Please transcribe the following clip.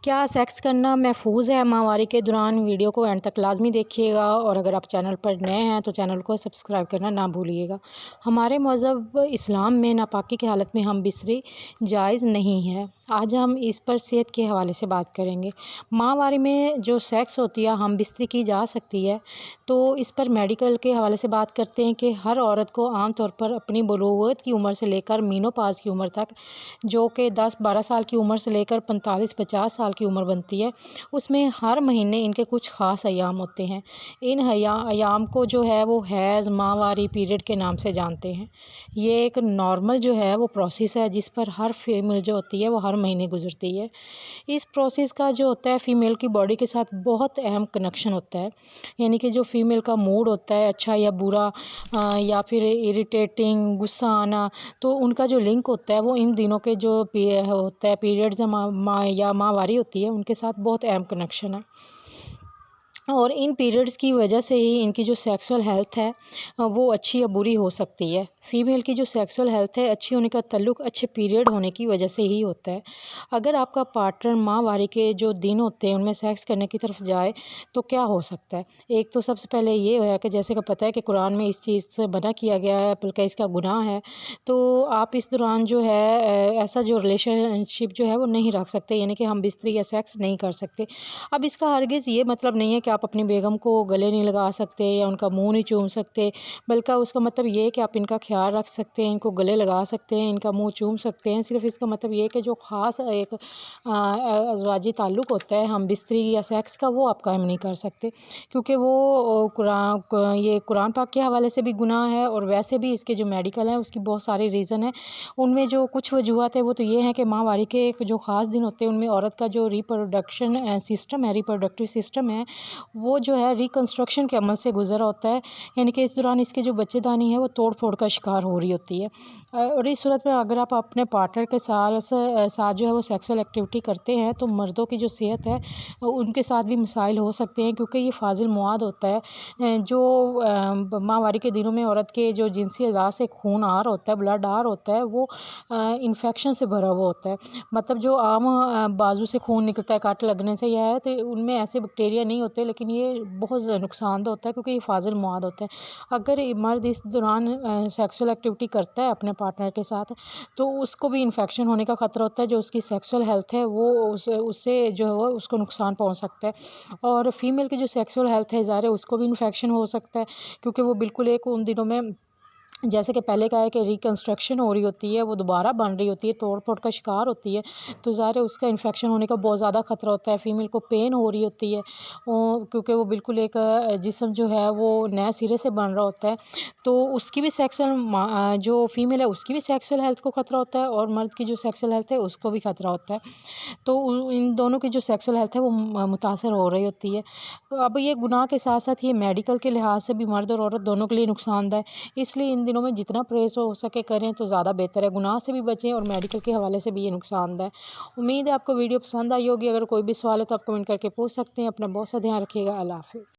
کیا سیکس کرنا محفوظ ہے ماہواری کے دوران؟ ویڈیو کو اینڈ تک لازمی دیکھیے گا، اور اگر آپ چینل پر نئے ہیں تو چینل کو سبسکرائب کرنا نہ بھولیے گا۔ ہمارے مذہب اسلام میں ناپاکی کی حالت میں ہم بستری جائز نہیں ہے۔ آج ہم اس پر صحت کے حوالے سے بات کریں گے۔ ماہواری میں جو سیکس ہوتی ہے ہم بستری کی جا سکتی ہے، تو اس پر میڈیکل کے حوالے سے بات کرتے ہیں کہ ہر عورت کو عام طور پر اپنی بلوغت کی عمر سے لے کر مینوپاز کی عمر تک، جو کہ 10-12 سال کی عمر سے لے کر 45-50 سال کی عمر بنتی ہے، اس میں ہر مہینے ان کے کچھ خاص ایام ہوتے ہیں۔ ان ایام کو جو ہے وہ حیض، ماہواری، پیریڈ کے نام سے جانتے ہیں۔ یہ ایک نارمل جو ہے وہ پروسیس ہے جس پر ہر فیمیل جو ہوتی ہے وہ ہر مہینے گزرتی ہے۔ اس پروسیس کا جو ہوتا ہے فیمیل کی باڈی کے ساتھ بہت اہم کنیکشن ہوتا ہے، یعنی کہ جو فیمیل کا موڈ ہوتا ہے اچھا یا برا، یا پھر اریٹیٹنگ، غصہ آنا، تو ان کا جو لنک ہوتا ہے وہ ان دنوں کے جو ہوتا ہے پیریڈز یا ماہواری ہوتی ہے ان کے ساتھ بہت اہم کنیکشن ہے، اور ان پیریڈز کی وجہ سے ہی ان کی جو سیکسول ہیلتھ ہے وہ اچھی یا بری ہو سکتی ہے۔ فیمیل کی جو سیکسول ہیلتھ ہے اچھی ہونے کا تعلق اچھے پیریڈ ہونے کی وجہ سے ہی ہوتا ہے۔ اگر آپ کا پارٹنر ماہواری کے جو دن ہوتے ہیں ان میں سیکس کرنے کی طرف جائے تو کیا ہو سکتا ہے؟ ایک تو سب سے پہلے یہ ہے کہ جیسے کہ پتہ ہے کہ قرآن میں اس چیز سے منع کیا گیا ہے بلکہ اس کا گناہ ہے، تو آپ اس دوران جو ہے ایسا جو ریلیشن شپ جو ہے وہ نہیں رکھ سکتے، یعنی کہ ہم بستری یا سیکس نہیں کر سکتے۔ اب اس کا ہرگز یہ مطلب نہیں ہے کہ آپ اپنی بیگم کو گلے نہیں لگا سکتے یا ان کا منہ نہیں چوم سکتے، بلکہ اس کا مطلب یہ ہے کہ آپ ان کا خیال رکھ سکتے ہیں، ان کو گلے لگا سکتے ہیں، ان کا منہ چوم سکتے ہیں۔ صرف اس کا مطلب یہ ہے کہ جو خاص ایک ازواجی تعلق ہوتا ہے ہم بستری یا سیکس کا، وہ آپ قائم نہیں کر سکتے، کیونکہ وہ یہ قرآن پاک کے حوالے سے بھی گناہ ہے، اور ویسے بھی اس کے جو میڈیکل ہیں اس کی بہت ساری ریزن ہیں۔ ان میں جو کچھ وجوہات ہیں وہ تو یہ ہیں کہ ماہواری کے جو خاص دن ہوتے ہیں ان میں عورت کا جو ریپروڈکشن سسٹم ہے، ریپروڈکٹیو سسٹم ہے، وہ جو ہے ریکنسٹرکشن کے عمل سے گزر ہوتا ہے، یعنی کہ اس دوران اس کے جو بچے دانی ہے وہ توڑ پھوڑ کا شکار ہو رہی ہوتی ہے۔ اور اس صورت میں اگر آپ اپنے پارٹنر کے ساتھ جو ہے وہ سیکسول ایکٹیویٹی کرتے ہیں تو مردوں کی جو صحت ہے ان کے ساتھ بھی مسائل ہو سکتے ہیں، کیونکہ یہ فاضل مواد ہوتا ہے جو ماہواری کے دنوں میں عورت کے جو جنسی اعضاء سے خون آر ہوتا ہے، بلڈ آر ہوتا ہے، وہ انفیکشن سے بھرا ہوا ہوتا ہے۔ مطلب جو عام بازو سے خون نکلتا ہے کٹ لگنے سے یا ہے تو ان میں ایسے بیکٹیریا نہیں ہوتے، لیکن یہ بہت نقصان دہ ہوتا ہے کیونکہ یہ فاضل مواد ہوتا ہے۔ اگر مرد اس دوران سیکسول ایکٹیویٹی کرتا ہے اپنے پارٹنر کے ساتھ تو اس کو بھی انفیکشن ہونے کا خطرہ ہوتا ہے، جو اس کی سیکسول ہیلتھ ہے وہ اس سے جو ہے اس کو نقصان پہنچ سکتا ہے۔ اور فیمیل کی جو سیکسول ہیلتھ ہے ظاہر ہے اس کو بھی انفیکشن ہو سکتا ہے، کیونکہ وہ بالکل ایک ان دنوں میں جیسے کہ پہلے کہا ہے کہ ریکنسٹرکشن ہو رہی ہوتی ہے، وہ دوبارہ بن رہی ہوتی ہے، توڑ پھوڑ کا شکار ہوتی ہے، تو ظاہر ہے اس کا انفیکشن ہونے کا بہت زیادہ خطرہ ہوتا ہے۔ فیمیل کو پین ہو رہی ہوتی ہے کیونکہ وہ بالکل ایک جسم جو ہے وہ نئے سرے سے بن رہا ہوتا ہے، تو اس کی بھی سیکسول جو فیمیل ہے اس کی بھی سیکسول ہیلتھ کو خطرہ ہوتا ہے، اور مرد کی جو سیکسول ہیلتھ ہے اس کو بھی خطرہ ہوتا ہے، تو ان دونوں کی جو سیکسول ہیلتھ ہے وہ متاثر ہو رہی ہوتی ہے۔ تو اب یہ گناہ کے ساتھ ساتھ یہ میڈیکل کے لحاظ سے بھی مرد اور عورت دونوں کے لیے نقصان دہ ہے، اس لیے ان دنوں میں جتنا پرہیز ہو سکے کریں تو زیادہ بہتر ہے، گناہ سے بھی بچیں اور میڈیکل کے حوالے سے بھی یہ نقصان دہ ہے۔ امید ہے آپ کو ویڈیو پسند آئی ہوگی، اگر کوئی بھی سوال ہے تو آپ کمنٹ کر کے پوچھ سکتے ہیں۔ اپنا بہت سا دھیان رکھیے گا۔ اللہ حافظ۔